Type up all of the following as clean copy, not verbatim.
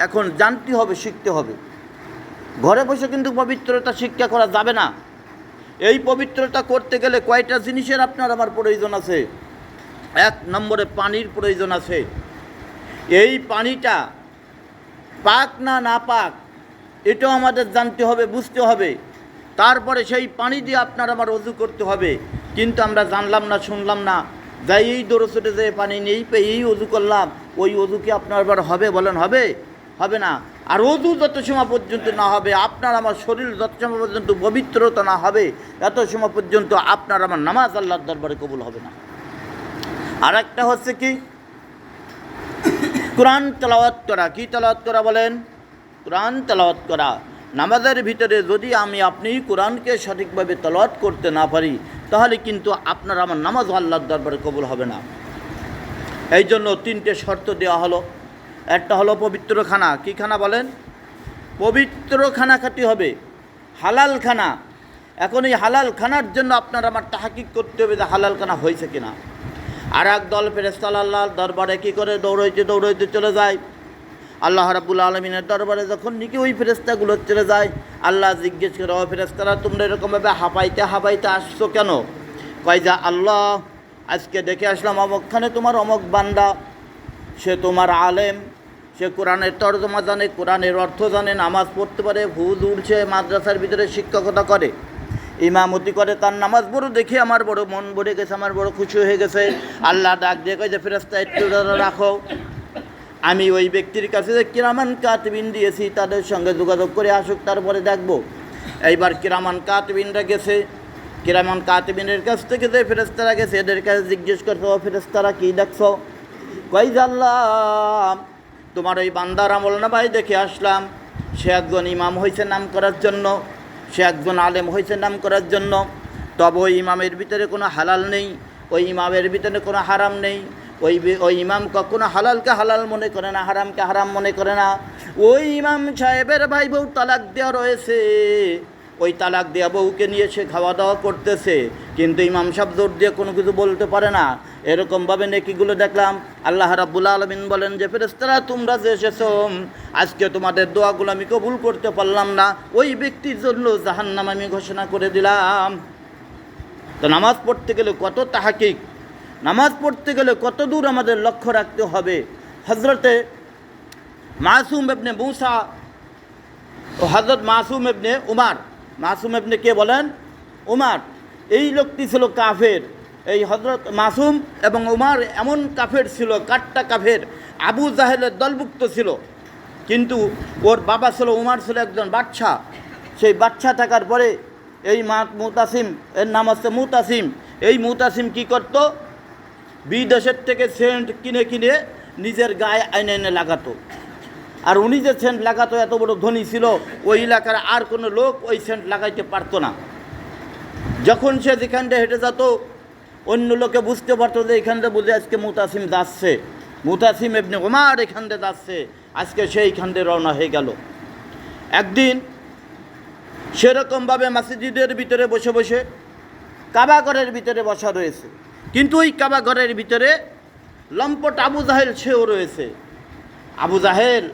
এখন জানতে হবে, শিখতে হবে। ঘরে বসে কিন্তু পবিত্রতা শিক্ষা করা যাবে না। এই পবিত্রতা করতে গেলে কয়টা জিনিসের আপনার আমার প্রয়োজন আছে। 1 নম্বরে পানির প্রয়োজন আছে। এই পানিটা পাক না না পাক এটাও আমাদের জানতে হবে, বুঝতে হবে। তারপরে সেই পানি দিয়ে আপনার আমার ওযু করতে হবে। কিন্তু আমরা জানলাম না, শুনলাম না, যাই এই দরজে যে পানি নেই পেয়ে এই ওযু করলাম, ওই ওযু কি আপনার আবার হবে? বলেন হবে? হবে না। আর ওযু যত সময় পর্যন্ত না হবে, আপনার আমার শরীর যত সময় পর্যন্ত পবিত্রতা না হবে, এত সময় পর্যন্ত আপনার আমার নামাজ আল্লাহর দরবারে কবুল হবে না। আর একটা হচ্ছে কি, কোরআন তেলাওয়াত করা। কি তেলাওয়াত করা বলেন? কোরআন তেলাওয়াত করা। নামাজের ভিতরে যদি আপনি কোরআনকে সঠিকভাবে তেলাওয়াত করতে না পারি, তাহলে কিন্তু আপনার আমার নামাজ আল্লাহর দরবারে কবুল হবে না। এই জন্য 3টে শর্ত দেওয়া হলো। একটা হলো পবিত্র খানা। কি খানা বলেন? পবিত্র খানা খেতে হবে, হালাল খানা। এখন এই হালাল খানার জন্য আপনার আমার তাহকিক করতে হবে যে হালাল খানা হয়েছে কিনা। আর এক দল ফেরেশতা আল্লাহর দরবারে কী করে দৌড়াইতে চলে যায়। আল্লাহ রাব্বুল আলামিনের দরবারে যখন নাকি ওই ফেরেশতাগুলো চলে যায়, আল্লাহ জিজ্ঞেস করে, ও ফেরেশতারা তোমরা এরকমভাবে হাঁপাইতে আসছো কেন? কয় যে আল্লাহ, আজকে দেখে আসলাম অমকখানে তোমার অমক বান্দা, সে তোমার আলেম, সে কোরআনের তর্জমা জানে, কোরআনের অর্থ জানে, নামাজ পড়তে পারে, হুজুর, সে মাদ্রাসার ভিতরে শিক্ষকতা করে, ইমামতি করে, তার নামাজ বড় দেখে আমার বড় মন ভরে গেছে, আমার বড় খুশি হয়ে গেছে। আল্লাহ ডাক দিয়ে কয় যে ফেরেশতা একটু রাখো, আমি ওই ব্যক্তির কাছে যে কিরামান কাতিবিন দিয়েছি তাদের সঙ্গে যোগাযোগ করে আসুক, তারপরে দেখবো। এইবার কিরামান কাতিবিনরা গেছে। কিরামান কাতিবিনের কাছ থেকে যে ফেরেশতারা গেছে, এদের কাছে জিজ্ঞেস করছো, ও ফেরেশতারা কী দেখছো? কই যে আল্লাহ, তোমার ওই বান্দার আমল নামায় দেখে আসলাম, সে একজন ইমাম হয়েছে নাম করার জন্য, সে একজন আলেম হয়েছে নাম করার জন্য। তবে ওই ইমামের ভিতরে কোনো হালাল নেই, ওই ইমামের ভিতরে কোনো হারাম নেই। ওই ইমাম কখনো হালালকে হালাল মনে করে না, হারামকে হারাম মনে করে না। ওই ইমাম সাহেবের ভাই বউ তালাক দেওয়া রয়েছে, ওই তালাক দেওয়া বউকে নিয়ে সে খাওয়া দাওয়া করতেছে, কিন্তু ইমাম সাহেব জোর দিয়ে কোনো কিছু বলতে পারে না। এরকমভাবে নেকিগুলো দেখলাম। আল্লাহ রাব্বুল আলামিন বলেন যে ফেরেশতারা তোমরা যে এসেছো, আজকে তোমাদের দোয়াগুলো আমি কবুল করতে পারলাম না, ওই ব্যক্তির জন্য জাহান্নাম আমি ঘোষণা করে দিলাম। তো নামাজ পড়তে গেলে কত তাহকিক, নামাজ পড়তে গেলে কত দূর আমাদের লক্ষ্য রাখতে হবে। হজরতে মাসুম ইবনে মুসা ও হজরত মাসুম ইবনে উমার, মাসুম ইবনে কে বলেন? উমার। এই লোকটি ছিল কাফের। এই হজরত মাসুম এবং উমার এমন কাফের ছিল, কাট্টা কাফের, আবু জাহেলের দলভুক্ত ছিল। কিন্তু ওর বাবা ছিল, উমার ছিল একজন বাদশা। সেই বাদশা থাকার পরে এই মুতাসিম, এর নাম হচ্ছে মুতাসিম। এই মুতাসিম কি করত? বিদেশের থেকে সেন্ট কিনে কিনে নিজের গায়ে এনে লাগাতো। আর উনি যে সেন্ট লাগাতো, এত বড় ধনী ছিল, ওই এলাকার আর কোনো লোক ওই সেন্ট লাগাইতে পারতো না। যখন সে যেখানটা হেঁটে যেত, অন্য লোকে বুঝতে পারতো যে এখানটা বুঝে আজকে মুতাসিম যাচ্ছে, মুতাসিম ইবনে উমার এখানটা যাচ্ছে, আজকে সেইখান দিয়ে রওনা হয়ে গেল। একদিন সেরকমভাবে মসজিদের ভিতরে বসে বসে, কাবাঘরের ভিতরে বসা রয়েছে, কিন্তু ওই কাবাঘরের ভিতরে লম্পট আবু জাহেল সেও রয়েছে। আবু জাহেল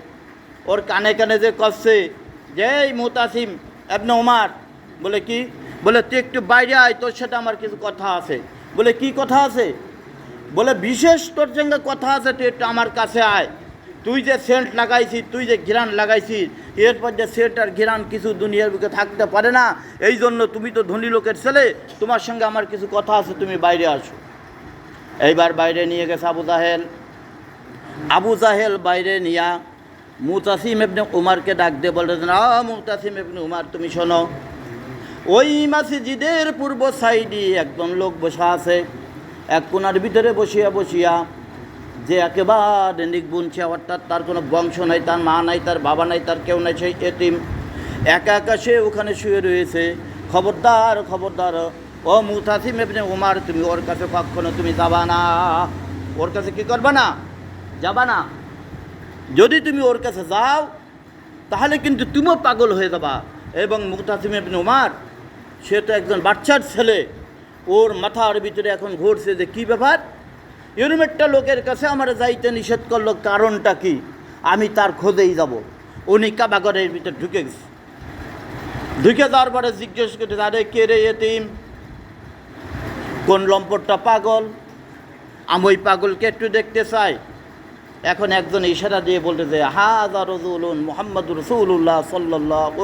ওর কানে কানে যে কষছে যে এই মুতাসিম ইবনে উমার, বলে কি? বলে তুই একটু বাইরে আয়, তোর সাথে আমার কিছু কথা আছে। বলে কি কথা আছে? বলে বিশেষ তোর সঙ্গে কথা আছে, তুই একটু আমার কাছে আয়। তুই যে সেন্ট লাগাইছিস, তুই যে ঘিরান লাগাইছিস, এরপর যে সেন্ট আর ঘিরান কিছু দুনিয়ার বুকে থাকতে পারে না। এই জন্য তুমি তো ধনী লোকের ছেলে, তোমার সঙ্গে আমার কিছু কথা আছে, তুমি বাইরে আসো। এইবার বাইরে নিয়ে গেছে আবু জাহেল। আবু জাহেল বাইরে নিয়া মুতাসিম ইবনে উমারকে ডাক দিয়ে বলতেছেন, মুতাসিম ইবনে উমার, তুমি শোনো, ওই মসজিদের পূর্ব সাইডে একজন লোক বসা আছে, এক কোণার ভিতরে বসিয়া বসিয়া, যে একেবারে নির্বংশী, অর্থাৎ তার কোনো বংশ নাই, তার মা নাই, তার বাবা নাই, তার কেউ নাই, সেই এতিম একা একা সে ওখানে শুয়ে রয়েছে। খবরদার, খবরদার, ও মুতাসিম ইবনে উমার, তুমি ওর কাছে কখনো তুমি যাবা না। ওর কাছে কি করবা না? যাবা না। যদি তুমি ওর কাছে যাও তাহলে কিন্তু তুমিও পাগল হয়ে যাবা। এবং মুতাসিম ইবনে উমার সে তো একজন বাচ্চার ছেলে, ওর মাথার ভিতরে এখন ঘুরছে যে কী ব্যাপার, এরম একটা লোকের কাছে আমার যাইতে নিষেধ করলো, কারণটা কি? আমি তার খোঁজেই যাব। উনি কাবাঘরের ভিতরে ঢুকে গেছে। ঢুকে যাওয়ার পরে জিজ্ঞেস করতে, আরে কে রে এতিম, কোন লম্পটটা পাগল, আমি ওই পাগলকে একটু দেখতে চাই। এখন একজন ইশারা দিয়ে বলতেছে, হাযা রাসূলুন মুহাম্মাদুর রাসূলুল্লাহ সাল্লাল্লাহু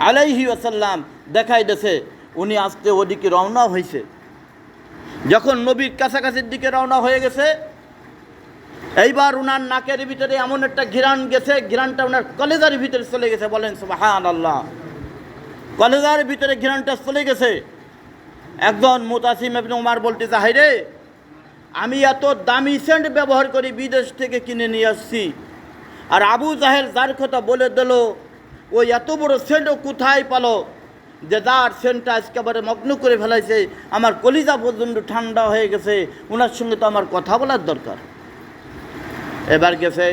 আলাইহি ওয়াসাল্লাম, দেখাই দিয়েছে উনি আজকে ওদিকে রওনা হয়েছে। যখন নবীর কাছাকাছির দিকে রওনা হয়ে গেছে, এইবার উনার নাকের ভিতরে এমন একটা ঘিরান গেছে, ঘিরানটা ওনার কলেজার ভিতরে চলে গেছে। বলেন সুবহানাল্লাহ, কলেজার ভিতরে ঘিরানটা চলে গেছে। একজন মুতাসিম ইবনে উমর বলতেছে, হায় রে, আমি এত দামি সেন্ট ব্যবহার করি, বিদেশ থেকে কিনে নিয়ে আসছি, আর আবু জাহেল যার কথা বলে দিল ওই এত বড় সেন্টও কোথায় পালো, যে যার সেন্টটা একেবারে মগ্ন করে ফেলাইছে, আমার কলিজা পর্যন্ত ঠান্ডা হয়ে গেছে, ওনার সঙ্গে তো আমার কথা বলার দরকার। এবার গেছে,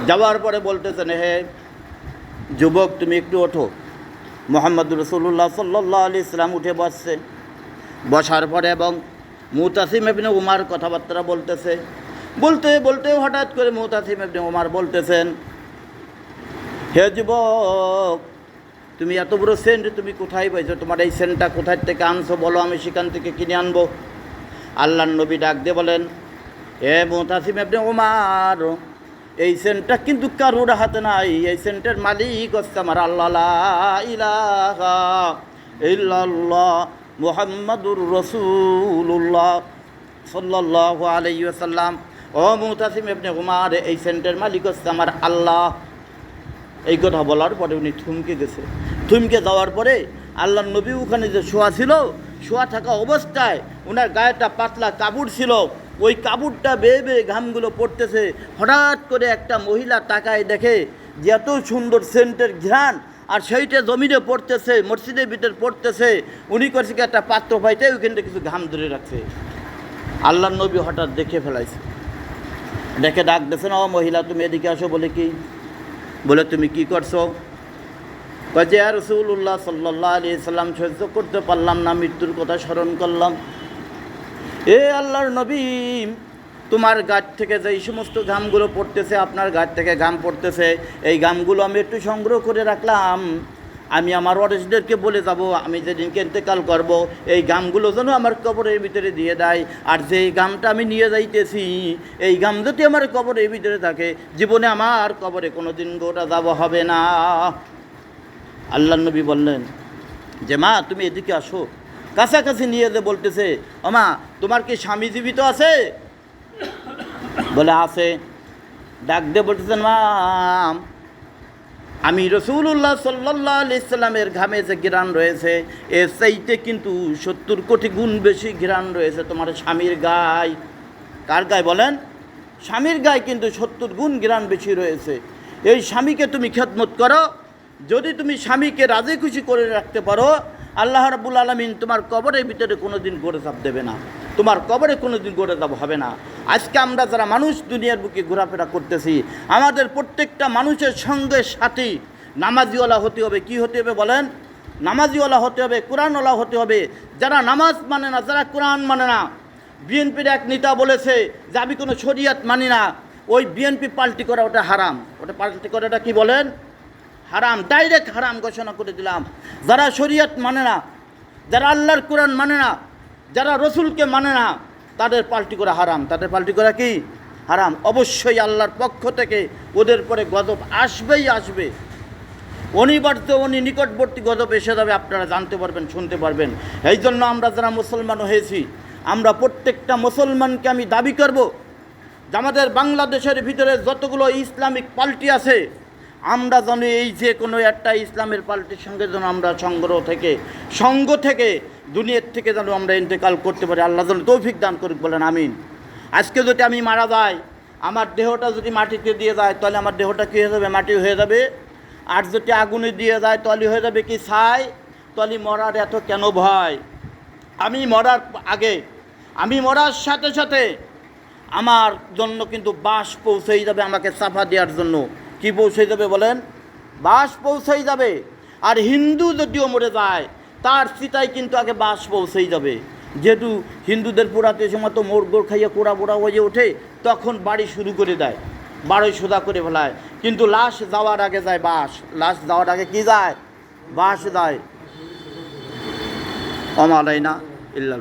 যাওয়ার পরে বলতেছেন, হে যুবক, তুমি একটু ওঠো। মুহাম্মদুর রাসূলুল্লাহ সাল্লাল্লাহু আলাইহি ওয়াসাল্লাম উঠে বসছে। বসার পরে এবং মুতাসিম ইবনে উমর কথাবার্তা বলতেছে। বলতে বলতে হঠাৎ করে মুতাসিম ইবনে উমর বলতেছেন, হে যুবক, তুমি এত বড় সেন্ট তুমি কোথায় পাইছো? তোমার এই সেন্টটা কোথায় থেকে আনছো বলো, আমি সেখান থেকে কিনে আনবো। আল্লাহর নবী ডাক দিয়ে বলেন, হে মুতাসিম ইবনে উমর, এই সেন্টটা কিন্তু কারোর হাতে নাই, এই সেন্টের মালিক হচ্ছে আমার আল্লাহ, লা ইলাহা ইল্লাল্লাহ মুহাম্মাদুর রাসূলুল্লাহ সাল্লাল্লাহু আলাইহি ওয়াসাল্লাম। ও মুতাসিম ইবনে উমর, এই সেন্টের মালিক হচ্ছে আমার আল্লাহ। এই কথা বলার পরে উনি থমকে গেছে। থমকে যাওয়ার পরে আল্লাহর নবী ওখানে যে শোয়া ছিল, শোয়া থাকা অবস্থায় ওনার গায়েটা পাতলা কাপড় ছিল, ওই কাপড়টা বেয়ে বেয়ে ঘামগুলো পড়তেছে। হঠাৎ করে একটা মহিলা তাকায় দেখে যে এত সুন্দর সেন্টের ঘ্রাণ, আর সেইটা জমিনে পড়তেছে, মসজিদের ভিতরে পড়তেছে। উনি করছে কি, একটা পাত্র পাইতে ওইখানটা কিছু ঘাম ধরে রাখছে। আল্লাহর নবী হঠাৎ দেখে ফেলাইছে, দেখে ডাক দিয়েছেন, ও মহিলা, তুমি এদিকে আসো। বলে কি? বলে তুমি কি করছো? কয় যে, ইয়া রাসূলুল্লাহ সাল্লাল্লাহু আলাইহি ওয়াসাল্লাম, সহ্য করতে পারলাম না, মৃত্যুর কথা স্মরণ করলাম। এ আল্লাহর নবী, তোমার গাছ থেকে যেই সমস্ত ঘামগুলো পড়তেছে, আপনার গাছ থেকে ঘাম পড়তেছে, এই ঘামগুলো আমি একটু সংগ্রহ করে রাখলাম। আমি আমার ওয়ারিসদেরকে বলে যাব, আমি যেদিনকে ইন্তেকাল করব, এই ঘামগুলো যেন আমার কবরের ভিতরে দিয়ে দেয়। আর যেই ঘামটা আমি নিয়ে যাইতেছি, এই ঘাম যদি আমার কবরের ভিতরে থাকে, জীবনে আমার কবরে কোনো দিন গোটা যাব হবে না। আল্লাহর নবী বললেন যে, মা তুমি এদিকে আসো। কাছাকাছি নিয়ে যে বলতেছে, ও মা, তোমার কি স্বামী জীবিত আছে? বলে আছে। ডাক দিয়ে বলতেছেন, মা, আমি রাসূলুল্লাহ সাল্লাল্লাহু আলাইহি ওয়াসাল্লামের ঘামে যে ঘ্রাণ রয়েছে, এর চাইতে কিন্তু 70 কোটি গুণ বেশি ঘ্রাণ রয়েছে তোমার স্বামীর গায়ে। কার গায়ে বলেন? স্বামীর গায়ে কিন্তু 70 গুণ ঘ্রাণ বেশি রয়েছে। এই স্বামীকে তুমি খেদমত করো। যদি তুমি স্বামীকে রাজি খুশি করে রাখতে পারো, আল্লাহ রাব্বুল আলামিন তোমার কবরের ভিতরে কোনো দিন গড়ে চাপ দেবে না, তোমার কবরে কোনো দিন গড়ে চাপ হবে না। আজকে আমরা যারা মানুষ দুনিয়ার বুকে ঘোরাফেরা করতেছি, আমাদের প্রত্যেকটা মানুষের সঙ্গে সাথী নামাজিওয়ালা হতে হবে। কি হতে হবে বলেন? নামাজিওয়ালা হতে হবে, কোরআনওয়ালা হতে হবে। যারা নামাজ মানে না, যারা কোরআন মানে না, বিএনপির এক নেতা বলেছে যে আমি কোনো শরিয়াত মানি না, ওই বিএনপি পাল্টি করা ওটা হারাম। ওটা পাল্টি করাটা কি বলেন? হারাম, ডাইরেক্ট হারাম ঘোষণা করে দিলাম। যারা শরিয়ত মানে না, যারা আল্লাহর কোরআন মানে না, যারা রসুলকে মানে না, তাদের পাল্টি করা হারাম। তাদের পাল্টি করা কি? হারাম। অবশ্যই আল্লাহর পক্ষ থেকে ওদের পরে গজব আসবেই আসবে, অনিবার্য নিকটবর্তী গজব এসে যাবে। আপনারা জানতে পারবেন, শুনতে পারবেন। এই জন্য আমরা যারা মুসলমান হয়েছি, আমরা প্রত্যেকটা মুসলমানকে আমি দাবি করব যে আমাদের বাংলাদেশের ভিতরে যতগুলো ইসলামিক পার্টি আছে, আমরা যেন এই যে কোনো একটা ইসলামের পার্টির সঙ্গে যেন আমরা সঙ্গ থেকে দুনিয়ার থেকে যেন আমরা ইন্তেকাল করতে পারি। আল্লাহ যেন তৌফিক দান করুক, বলেন আমিন। আজকে যদি আমি মারা যাই, আমার দেহটা যদি মাটিতে দিয়ে যায়, তাহলে আমার দেহটা কী হয়ে যাবে? মাটি হয়ে যাবে। আর যদি আগুনে দিয়ে যায়, তাহলে হয়ে যাবে কি? ছাই। তাহলে মরার এত কেন ভয়? আমি মরার আগে, আমি মরার সাথে সাথে আমার জন্য কিন্তু বাস পৌঁছেই যাবে, আমাকে সাফা দেওয়ার জন্য। কি পৌঁছে যাবে বলেন? বাস পৌঁছেই যাবে। আর হিন্দু যদিও মরে যায়, তার চিতায় কিন্তু আগে বাস পৌঁছেই যাবে। যেহেতু হিন্দুদের পোড়াতে সময় তো মোড় খাইয়ে কোড়া বোড়া হয়ে ওঠে, তখন বাড়ি শুরু করে দেয়। বারোই সোজা করে ফেলায়, কিন্তু লাশ যাওয়ার আগে যায় বাঁশ, লাশ যাওয়ার আগে কি যায়? বাঁশ যায়। অমালাইনা ইল্লাল